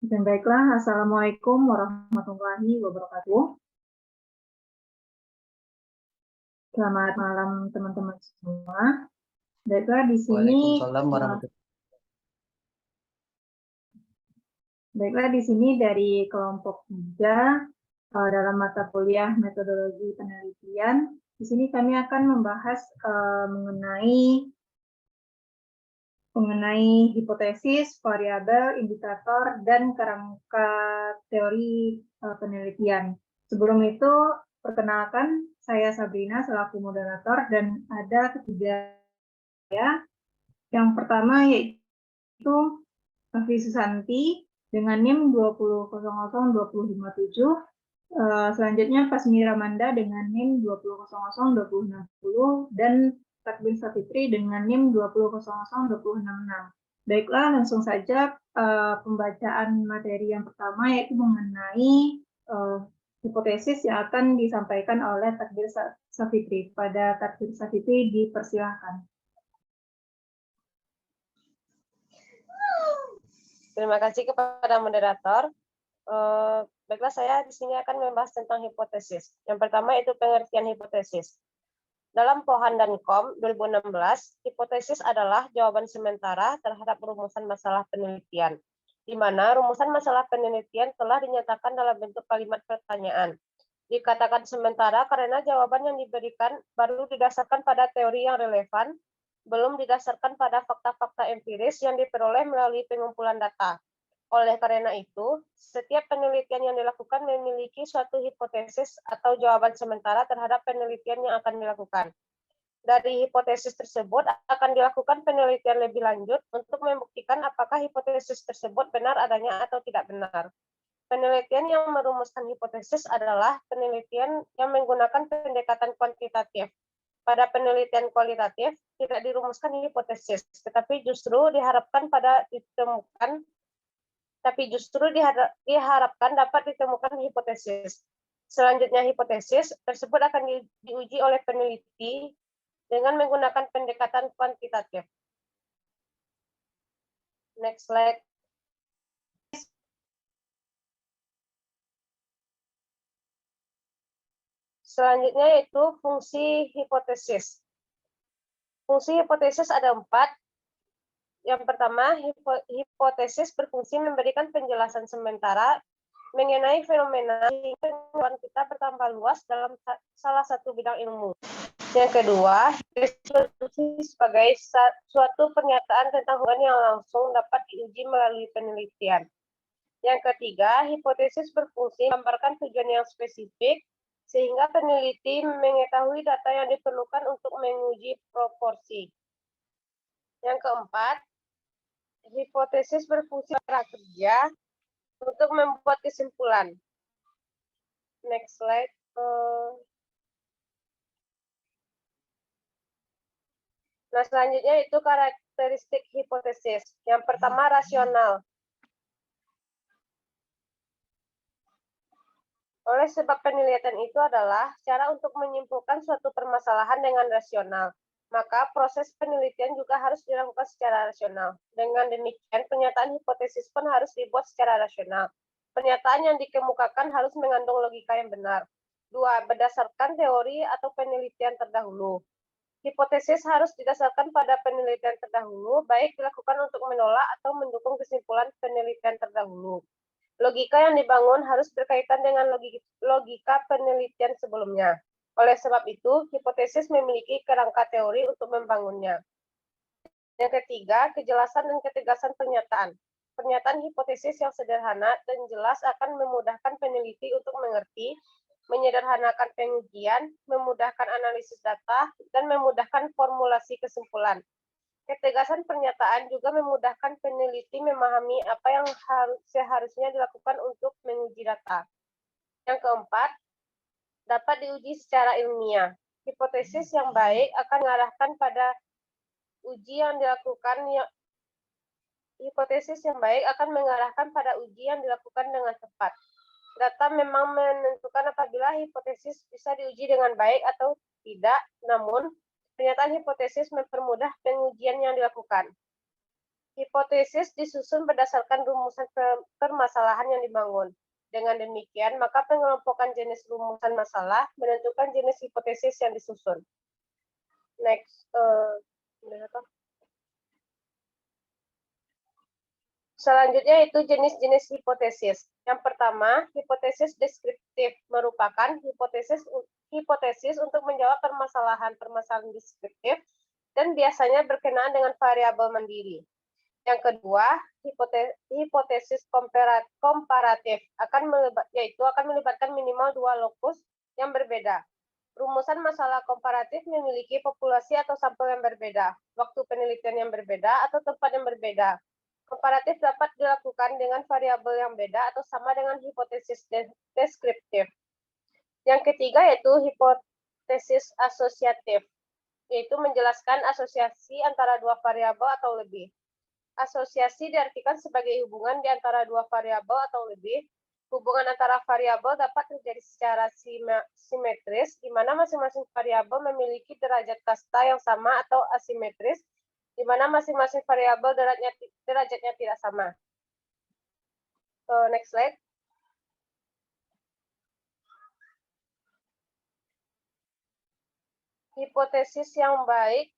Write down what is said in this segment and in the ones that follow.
Baiklah, Assalamualaikum warahmatullahi wabarakatuh. Selamat malam teman-teman semua. Baiklah, di sini Waalaikumsalam warahmatullahi dari kelompok 3 dalam mata kuliah metodologi penelitian. Di sini kami akan membahas mengenai hipotesis, variabel, indikator, dan kerangka teori penelitian. Sebelum itu, perkenalkan, saya Sabrina selaku moderator, dan ada ketiga saya. Yang pertama yaitu Novi Susanti dengan NIM 20002057. Selanjutnya Pasmi Ramanda dengan NIM 20002060 dan Takbir Safitri dengan NIM 20002066. Baiklah, langsung saja pembacaan materi yang pertama yaitu mengenai hipotesis yang akan disampaikan oleh Takbir Safitri. Pada Takbir Safitri dipersilahkan. Terima kasih kepada moderator. Baiklah, saya di sini akan membahas tentang hipotesis. Yang pertama itu pengertian hipotesis. Dalam Pohan dan Kom 2016, hipotesis adalah jawaban sementara terhadap rumusan masalah penelitian, di mana rumusan masalah penelitian telah dinyatakan dalam bentuk kalimat pertanyaan. Dikatakan sementara karena jawaban yang diberikan baru didasarkan pada teori yang relevan, belum didasarkan pada fakta-fakta empiris yang diperoleh melalui pengumpulan data. Oleh karena itu, setiap penelitian yang dilakukan memiliki suatu hipotesis atau jawaban sementara terhadap penelitian yang akan dilakukan. Dari hipotesis tersebut akan dilakukan penelitian lebih lanjut untuk membuktikan apakah hipotesis tersebut benar adanya atau tidak benar. Penelitian yang merumuskan hipotesis adalah penelitian yang menggunakan pendekatan kuantitatif. Pada penelitian kualitatif tidak dirumuskan hipotesis, tetapi justru diharapkan dapat ditemukan hipotesis. Selanjutnya hipotesis tersebut akan diuji oleh peneliti dengan menggunakan pendekatan kuantitatif. Next slide. Selanjutnya yaitu fungsi hipotesis. Fungsi hipotesis ada 4. Yang pertama, hipotesis berfungsi memberikan penjelasan sementara mengenai fenomena sehingga pengetahuan kita bertambah luas dalam salah satu bidang ilmu. Yang kedua, hipotesis sebagai suatu pernyataan tentang hubungan yang langsung dapat diuji melalui penelitian. Yang ketiga, hipotesis berfungsi menggambarkan tujuan yang spesifik sehingga peneliti mengetahui data yang diperlukan untuk menguji proporsi. Yang keempat, hipotesis berfungsi cara kerja untuk membuat kesimpulan. Next slide. Nah, selanjutnya itu karakteristik hipotesis. Yang pertama, rasional. Oleh sebab penelitian itu adalah cara untuk menyimpulkan suatu permasalahan dengan rasional, maka proses penelitian juga harus dilakukan secara rasional. Dengan demikian, pernyataan hipotesis pun harus dibuat secara rasional. Pernyataan yang dikemukakan harus mengandung logika yang benar. 2. Berdasarkan teori atau penelitian terdahulu. Hipotesis harus didasarkan pada penelitian terdahulu, baik dilakukan untuk menolak atau mendukung kesimpulan penelitian terdahulu. Logika yang dibangun harus berkaitan dengan logika penelitian sebelumnya. Oleh sebab itu, hipotesis memiliki kerangka teori untuk membangunnya. Yang ketiga, kejelasan dan ketegasan pernyataan. Pernyataan hipotesis yang sederhana dan jelas akan memudahkan peneliti untuk mengerti, menyederhanakan pengujian, memudahkan analisis data, dan memudahkan formulasi kesimpulan. Ketegasan pernyataan juga memudahkan peneliti memahami apa yang seharusnya dilakukan untuk menguji data. Yang keempat, dapat diuji secara ilmiah. Hipotesis yang baik akan mengarahkan pada uji yang dilakukan dengan tepat. Data memang menentukan apabila hipotesis bisa diuji dengan baik atau tidak, namun pernyataan hipotesis mempermudah pengujian yang dilakukan. Hipotesis disusun berdasarkan rumusan permasalahan yang dibangun. Dengan demikian, maka pengelompokan jenis rumusan masalah menentukan jenis hipotesis yang disusun. Next, selanjutnya itu jenis-jenis hipotesis. Yang pertama, hipotesis deskriptif merupakan hipotesis untuk menjawab permasalahan deskriptif dan biasanya berkenaan dengan variabel mandiri. Yang kedua, hipotesis komparatif yaitu akan melibatkan minimal dua lokus yang berbeda. Rumusan masalah komparatif memiliki populasi atau sampel yang berbeda, waktu penelitian yang berbeda, atau tempat yang berbeda. Komparatif dapat dilakukan dengan variabel yang beda atau sama dengan hipotesis deskriptif. Yang ketiga yaitu hipotesis asosiatif, yaitu menjelaskan asosiasi antara dua variabel atau lebih. Asosiasi diartikan sebagai hubungan di antara dua variabel atau lebih. Hubungan antara variabel dapat terjadi secara simetris, di mana masing-masing variabel memiliki derajat kasta yang sama, atau asimetris, di mana masing-masing variabel derajatnya tidak sama. Next slide. Hipotesis yang baik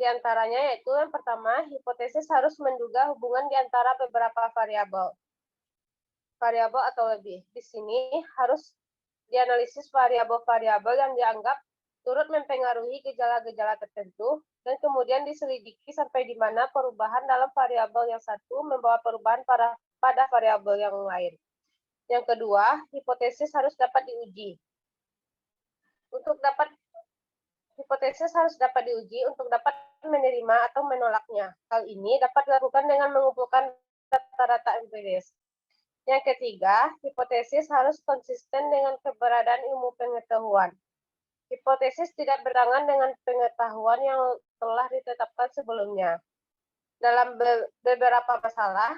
di antaranya yaitu yang pertama, hipotesis harus menduga hubungan di antara beberapa variabel atau lebih. Di sini harus dianalisis variabel-variabel yang dianggap turut mempengaruhi gejala-gejala tertentu, dan kemudian diselidiki sampai di mana perubahan dalam variabel yang satu membawa perubahan pada variabel yang lain. Yang kedua, hipotesis harus dapat diuji. Hipotesis harus dapat diuji untuk dapat menerima atau menolaknya. Hal ini dapat dilakukan dengan mengumpulkan data-data empiris. Yang ketiga, hipotesis harus konsisten dengan keberadaan ilmu pengetahuan. Hipotesis tidak bertentangan dengan pengetahuan yang telah ditetapkan sebelumnya. Dalam beberapa masalah,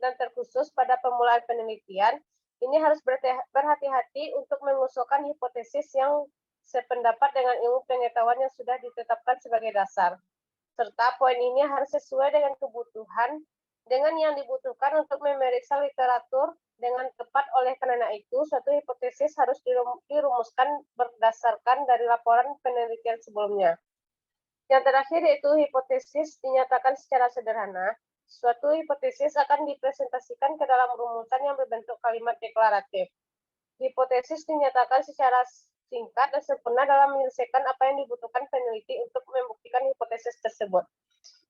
dan terkhusus pada pemulaan penelitian, ini harus berhati-hati untuk mengusulkan hipotesis yang sependapat dengan ilmu pengetahuan yang sudah ditetapkan sebagai dasar. Serta poin ini harus sesuai dengan kebutuhan dengan yang dibutuhkan untuk memeriksa literatur dengan tepat. Oleh karena itu, suatu hipotesis harus dirumuskan berdasarkan dari laporan penelitian sebelumnya. Yang terakhir yaitu hipotesis dinyatakan secara sederhana. Suatu hipotesis akan dipresentasikan ke dalam rumusan yang berbentuk kalimat deklaratif. Hipotesis dinyatakan secara singkat dan sempurna dalam menyelesaikan apa yang dibutuhkan peneliti untuk membuktikan hipotesis tersebut.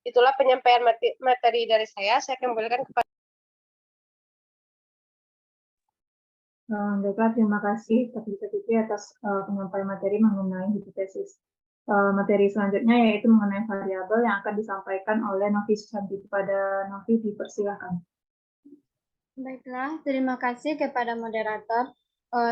Itulah penyampaian materi dari saya. Saya kembalikan kepada Baiklah, terima kasih Dr. Fitri atas penyampaian materi mengenai hipotesis. Materi selanjutnya yaitu mengenai variabel yang akan disampaikan oleh Novi Susanti. Kepada Novi, dipersilakan. Baiklah, terima kasih kepada moderator.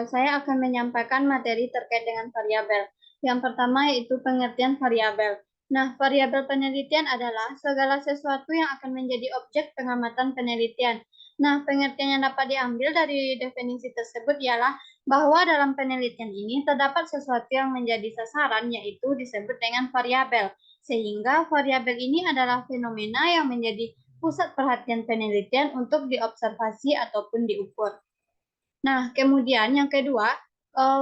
Saya akan menyampaikan materi terkait dengan variabel. Yang pertama yaitu pengertian variabel. Nah, variabel penelitian adalah segala sesuatu yang akan menjadi objek pengamatan penelitian. Nah, pengertian yang dapat diambil dari definisi tersebut ialah bahwa dalam penelitian ini terdapat sesuatu yang menjadi sasaran, yaitu disebut dengan variabel. Sehingga variabel ini adalah fenomena yang menjadi pusat perhatian penelitian untuk diobservasi ataupun diukur. Nah, kemudian yang kedua,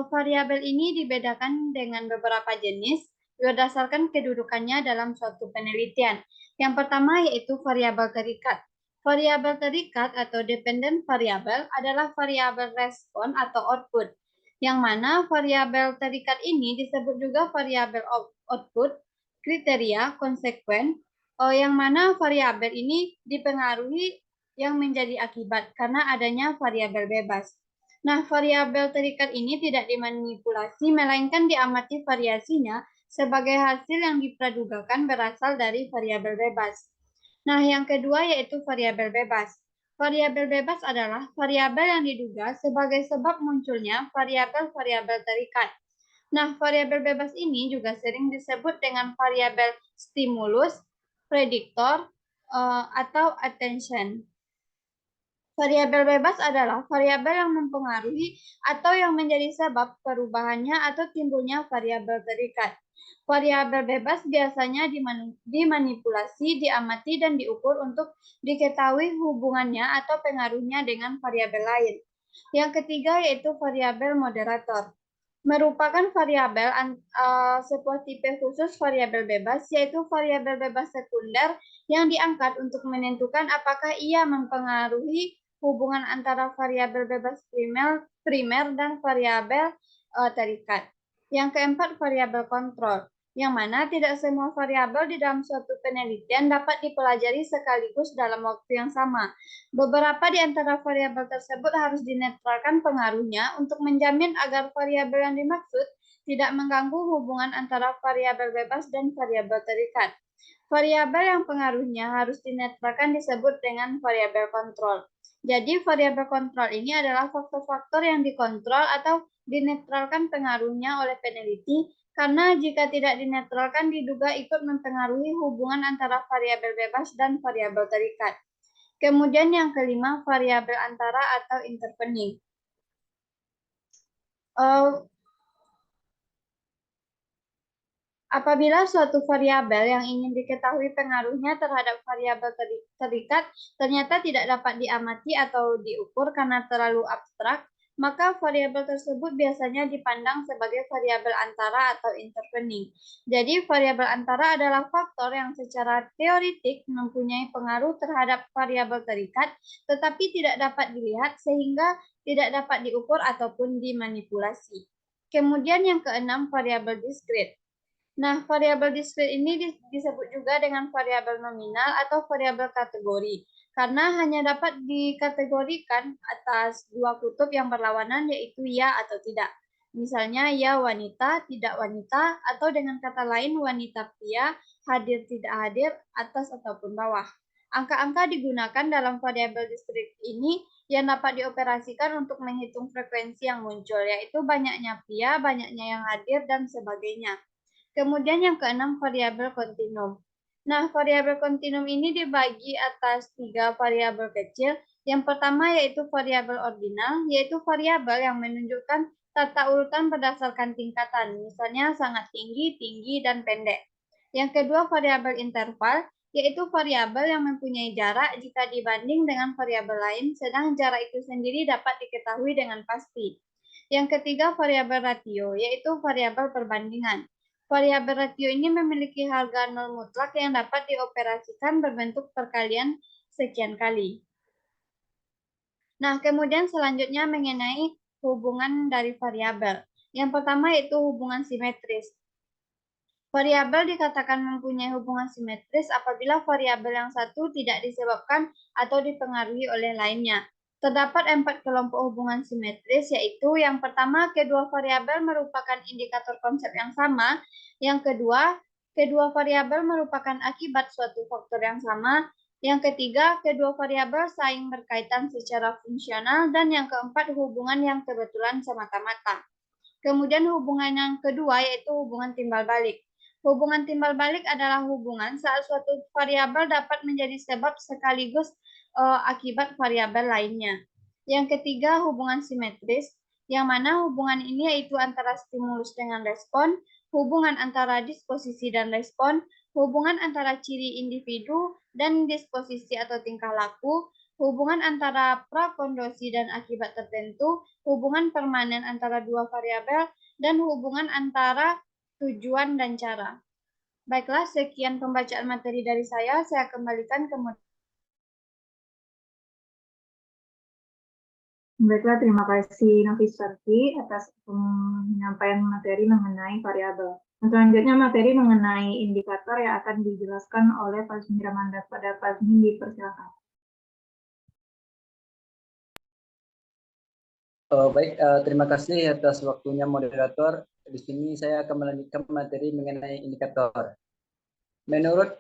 variabel ini dibedakan dengan beberapa jenis berdasarkan kedudukannya dalam suatu penelitian. Yang pertama yaitu variabel terikat. Variabel terikat atau dependent variable adalah variabel respon atau output, yang mana variabel terikat ini disebut juga variabel output, kriteria, konsekuen, yang mana variabel ini dipengaruhi yang menjadi akibat karena adanya variabel bebas. Nah, variabel terikat ini tidak dimanipulasi, melainkan diamati variasinya sebagai hasil yang dipradugakan berasal dari variabel bebas. Nah, yang kedua yaitu variabel bebas. Variabel bebas adalah variabel yang diduga sebagai sebab munculnya variabel-variabel terikat. Nah, variabel bebas ini juga sering disebut dengan variabel stimulus, prediktor, atau attention. Variabel bebas adalah variabel yang mempengaruhi atau yang menjadi sebab perubahannya atau timbulnya variabel terikat. Variabel bebas biasanya dimanipulasi, diamati, dan diukur untuk diketahui hubungannya atau pengaruhnya dengan variabel lain. Yang ketiga yaitu variabel moderator. Merupakan variabel sebuah tipe khusus variabel bebas, yaitu variabel bebas sekunder yang diangkat untuk menentukan apakah ia mempengaruhi hubungan antara variabel bebas primer dan variabel terikat. Yang keempat, variabel kontrol, yang mana tidak semua variabel di dalam suatu penelitian dapat dipelajari sekaligus dalam waktu yang sama. Beberapa di antara variabel tersebut harus dinetralkan pengaruhnya untuk menjamin agar variabel yang dimaksud tidak mengganggu hubungan antara variabel bebas dan variabel terikat. Variabel yang pengaruhnya harus dinetralkan disebut dengan variabel kontrol. Jadi variabel kontrol ini adalah faktor-faktor yang dikontrol atau dinetralkan pengaruhnya oleh peneliti, karena jika tidak dinetralkan diduga ikut mempengaruhi hubungan antara variabel bebas dan variabel terikat. Kemudian yang kelima, variabel antara atau intervening. Apabila suatu variabel yang ingin diketahui pengaruhnya terhadap variabel terikat ternyata tidak dapat diamati atau diukur karena terlalu abstrak, maka variabel tersebut biasanya dipandang sebagai variabel antara atau intervening. Jadi variabel antara adalah faktor yang secara teoretik mempunyai pengaruh terhadap variabel terikat, tetapi tidak dapat dilihat sehingga tidak dapat diukur ataupun dimanipulasi. Kemudian yang keenam, variabel diskrit. Nah, variabel diskrit ini disebut juga dengan variabel nominal atau variabel kategori, karena hanya dapat dikategorikan atas dua kutub yang berlawanan, yaitu ya atau tidak. Misalnya, ya wanita, tidak wanita, atau dengan kata lain, wanita pria, hadir tidak hadir, atas ataupun bawah. Angka-angka digunakan dalam variabel diskrit ini yang dapat dioperasikan untuk menghitung frekuensi yang muncul, yaitu banyaknya pria, banyaknya yang hadir, dan sebagainya. Kemudian yang keenam, variabel kontinum. Nah, variabel kontinum ini dibagi atas 3 variabel kecil. Yang pertama yaitu variabel ordinal, yaitu variabel yang menunjukkan tata urutan berdasarkan tingkatan, misalnya sangat tinggi, tinggi, dan pendek. Yang kedua, variabel interval, yaitu variabel yang mempunyai jarak jika dibanding dengan variabel lain, sedang jarak itu sendiri dapat diketahui dengan pasti. Yang ketiga, variabel ratio, yaitu variabel perbandingan. Variabel ratio ini memiliki harga nol mutlak yang dapat dioperasikan berbentuk perkalian sekian kali. Nah, kemudian selanjutnya mengenai hubungan dari variabel. Yang pertama yaitu hubungan simetris. Variabel dikatakan mempunyai hubungan simetris apabila variabel yang satu tidak disebabkan atau dipengaruhi oleh lainnya. Terdapat 4 kelompok hubungan simetris, yaitu yang pertama, kedua variabel merupakan indikator konsep yang sama. Yang kedua, kedua variabel merupakan akibat suatu faktor yang sama. Yang ketiga, kedua variabel saling berkaitan secara fungsional. Dan yang keempat, hubungan yang kebetulan semata-mata. Kemudian hubungan yang kedua yaitu hubungan timbal balik. Hubungan timbal balik adalah hubungan saat suatu variabel dapat menjadi sebab sekaligus akibat variabel lainnya. Yang ketiga, hubungan simetris, yang mana hubungan ini yaitu antara stimulus dengan respon, hubungan antara disposisi dan respon, hubungan antara ciri individu dan disposisi atau tingkah laku, hubungan antara prakondosi dan akibat tertentu, hubungan permanen antara dua variabel, dan hubungan antara tujuan dan cara. Baiklah, sekian pembacaan materi dari saya kembalikan ke Baiklah, terima kasih Nafisarti atas penyampaian materi mengenai variabel. Selanjutnya materi mengenai indikator yang akan dijelaskan oleh Fazmi Ramanda. Pada Fazmi, dipersilakan. Baik, terima kasih atas waktunya moderator. Di sini saya akan melanjutkan materi mengenai indikator. Menurut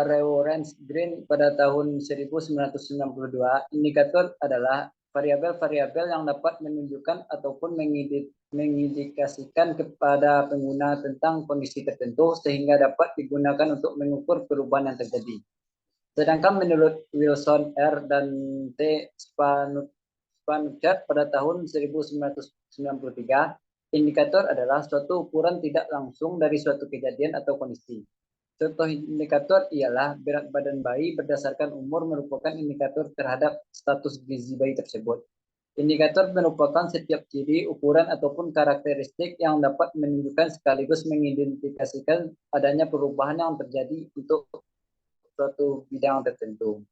Lawrence Green pada tahun 1992, indikator adalah variabel-variabel yang dapat menunjukkan ataupun mengindikasikan kepada pengguna tentang kondisi tertentu sehingga dapat digunakan untuk mengukur perubahan yang terjadi. Sedangkan menurut Wilson R. dan T. Spanuchat pada tahun 1993, indikator adalah suatu ukuran tidak langsung dari suatu kejadian atau kondisi. Contoh indikator ialah berat badan bayi berdasarkan umur merupakan indikator terhadap status gizi bayi tersebut. Indikator merupakan setiap ciri, ukuran, ataupun karakteristik yang dapat menunjukkan sekaligus mengidentifikasikan adanya perubahan yang terjadi untuk suatu bidang tertentu.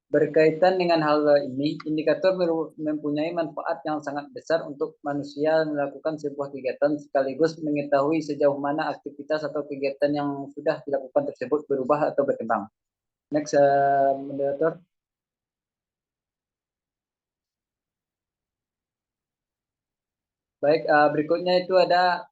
Berkaitan dengan hal ini, indikator mempunyai manfaat yang sangat besar untuk manusia melakukan sebuah kegiatan sekaligus mengetahui sejauh mana aktivitas atau kegiatan yang sudah dilakukan tersebut berubah atau berkembang. Next, moderator. Baik, berikutnya itu ada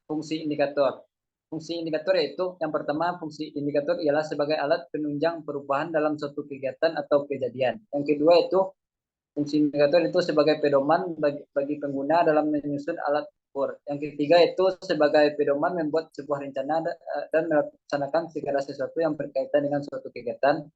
fungsi indikator. Fungsi indikator yaitu yang pertama, fungsi indikator ialah sebagai alat penunjang perubahan dalam suatu kegiatan atau kejadian. Yang kedua itu fungsi indikator itu sebagai pedoman bagi pengguna dalam menyusun alat ukur. Yang ketiga itu sebagai pedoman membuat sebuah rencana dan melaksanakan segala sesuatu yang berkaitan dengan suatu kegiatan.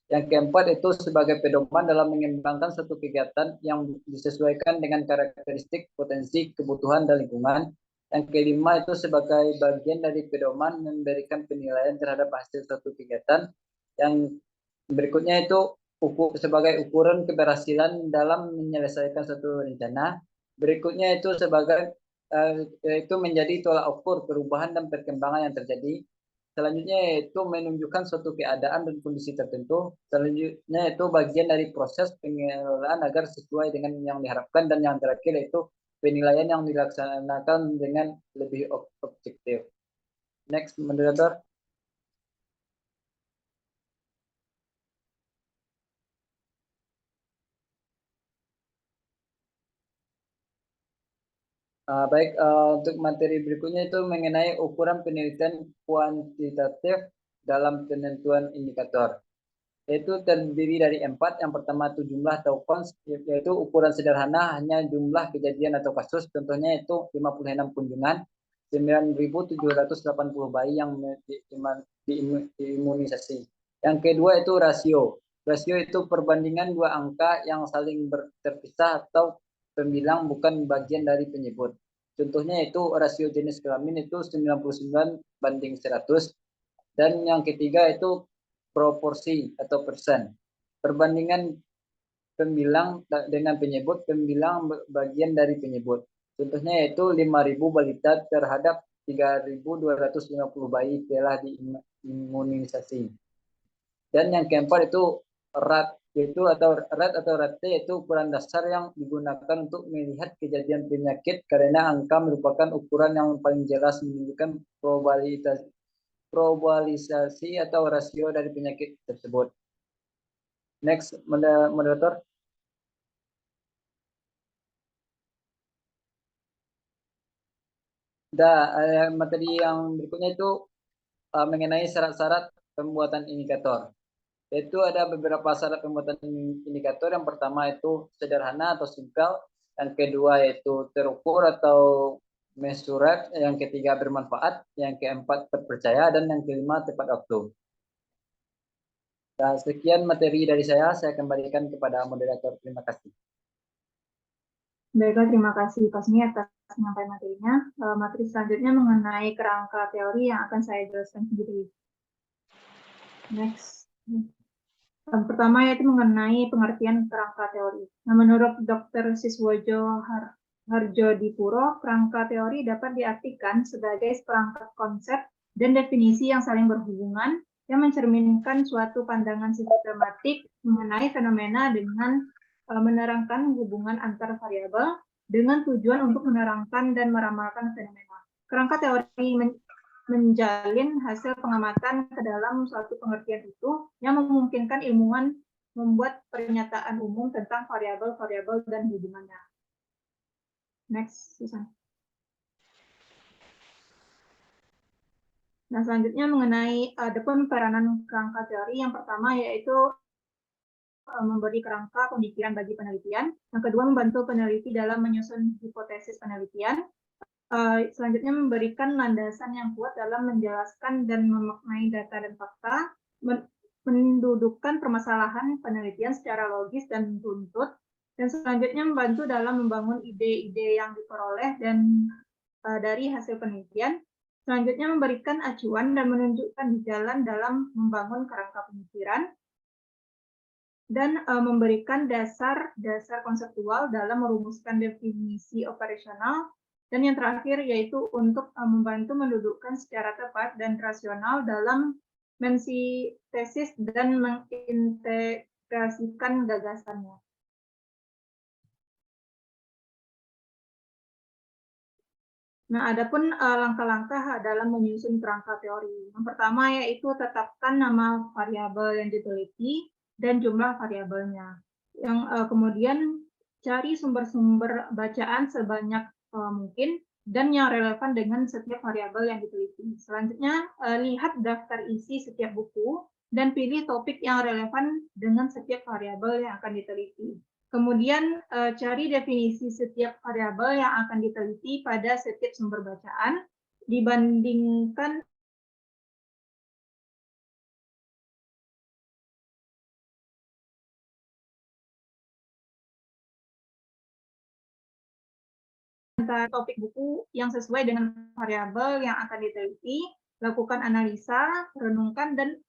Yang keempat itu sebagai pedoman dalam mengembangkan suatu kegiatan yang disesuaikan dengan karakteristik, potensi, kebutuhan, dan lingkungan. Yang kelima itu sebagai bagian dari pedoman memberikan penilaian terhadap hasil suatu kegiatan. Yang berikutnya itu sebagai ukuran keberhasilan dalam menyelesaikan suatu rencana. Berikutnya itu sebagai itu menjadi tolak ukur perubahan dan perkembangan yang terjadi. Selanjutnya itu menunjukkan suatu keadaan dan kondisi tertentu. Selanjutnya itu bagian dari proses pengelolaan agar sesuai dengan yang diharapkan. Dan yang terakhir itu penilaian yang dilaksanakan dengan lebih objektif. Next, moderator. Baik, untuk materi berikutnya itu mengenai ukuran penelitian kuantitatif dalam penentuan indikator. Yaitu terdiri dari 4. Yang pertama itu jumlah atau cons, yaitu ukuran sederhana hanya jumlah kejadian atau kasus. Contohnya itu 56 kunjungan, 9.780 bayi yang diimunisasi. Yang kedua itu rasio. Rasio itu perbandingan dua angka yang saling terpisah atau pembilang bukan bagian dari penyebut. Contohnya itu rasio jenis kelamin itu 99:100. Dan yang ketiga itu proporsi atau persen. Perbandingan pembilang dengan penyebut, pembilang bagian dari penyebut. Contohnya yaitu 5.000 balita terhadap 3.250 bayi telah diimunisasi. Dan yang keempat itu RAT, yaitu rate itu ukuran dasar yang digunakan untuk melihat kejadian penyakit karena angka merupakan ukuran yang paling jelas menunjukkan probabilisasi atau rasio dari penyakit tersebut. Next, moderator. Materi yang berikutnya itu mengenai syarat-syarat pembuatan indikator. Yaitu ada beberapa syarat pembuatan indikator. Yang pertama itu sederhana atau simpel. Yang kedua yaitu terukur atau measured. Yang ketiga bermanfaat. Yang keempat terpercaya. Dan yang kelima tepat waktu. Dan sekian materi dari saya kembalikan kepada moderator. Terima kasih. Baiklah, terima kasih Pak Smi atas penyampaian materinya. Materi selanjutnya mengenai kerangka teori yang akan saya jelaskan sendiri. Next. Pertama yaitu mengenai pengertian kerangka teori. Nah, menurut Dr. Siswojo Harjodipuro, kerangka teori dapat diartikan sebagai seperangkat konsep dan definisi yang saling berhubungan yang mencerminkan suatu pandangan sistematik mengenai fenomena dengan menerangkan hubungan antar variabel dengan tujuan untuk menerangkan dan meramalkan fenomena. Kerangka teori menjalin hasil pengamatan ke dalam suatu pengertian itu yang memungkinkan ilmuwan membuat pernyataan umum tentang variabel-variabel dan hubungannya. Next, Susan. Nah, selanjutnya mengenai adapun peranan kerangka teori, yang pertama yaitu memberi kerangka pemikiran bagi penelitian. Yang kedua, membantu peneliti dalam menyusun hipotesis penelitian. Selanjutnya memberikan landasan yang kuat dalam menjelaskan dan memaknai data dan fakta, mendudukkan permasalahan penelitian secara logis dan runtut, dan selanjutnya membantu dalam membangun ide-ide yang diperoleh dan dari hasil penelitian. Selanjutnya memberikan acuan dan menunjukkan jalan dalam membangun kerangka pemikiran, dan memberikan dasar-dasar konseptual dalam merumuskan definisi operasional, dan yang terakhir yaitu untuk membantu mendudukkan secara tepat dan rasional dalam mensintesis dan mengintegrasikan gagasannya. Nah, adapun langkah-langkah dalam menyusun kerangka teori. Yang pertama yaitu tetapkan nama variabel yang diteliti dan jumlah variabelnya. Yang kemudian cari sumber-sumber bacaan sebanyak mungkin dan yang relevan dengan setiap variabel yang diteliti. Selanjutnya, lihat daftar isi setiap buku dan pilih topik yang relevan dengan setiap variabel yang akan diteliti. Kemudian cari definisi setiap variabel yang akan diteliti pada setiap sumber bacaan, dibandingkan antara topik buku yang sesuai dengan variabel yang akan diteliti, lakukan analisa, renungkan, dan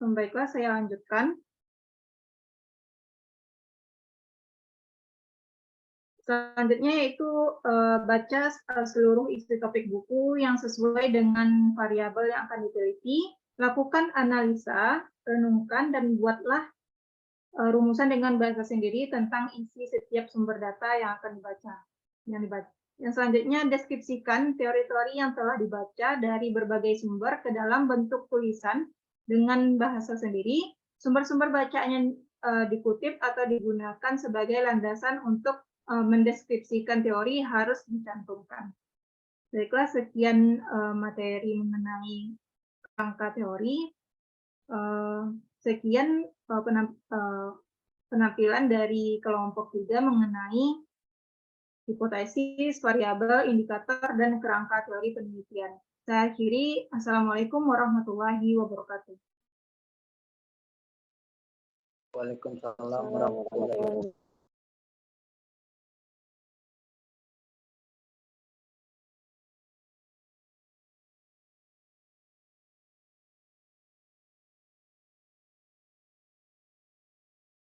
baiklah, saya lanjutkan. Selanjutnya yaitu baca seluruh isi topik buku yang sesuai dengan variabel yang akan diteliti, lakukan analisa, renungkan, dan buatlah rumusan dengan bahasa sendiri tentang isi setiap sumber data yang akan dibaca. Yang selanjutnya, deskripsikan teori-teori yang telah dibaca dari berbagai sumber ke dalam bentuk tulisan dengan bahasa sendiri. Sumber-sumber bacaan yang dikutip atau digunakan sebagai landasan untuk mendeskripsikan teori harus dicantumkan. Baiklah, sekian materi mengenai kerangka teori. Sekian penampilan dari kelompok 3 mengenai hipotesis, variabel, indikator, dan kerangka teori penelitian. Saya akhiri. Assalamualaikum warahmatullahi wabarakatuh. Waalaikumsalam warahmatullahi wabarakatuh.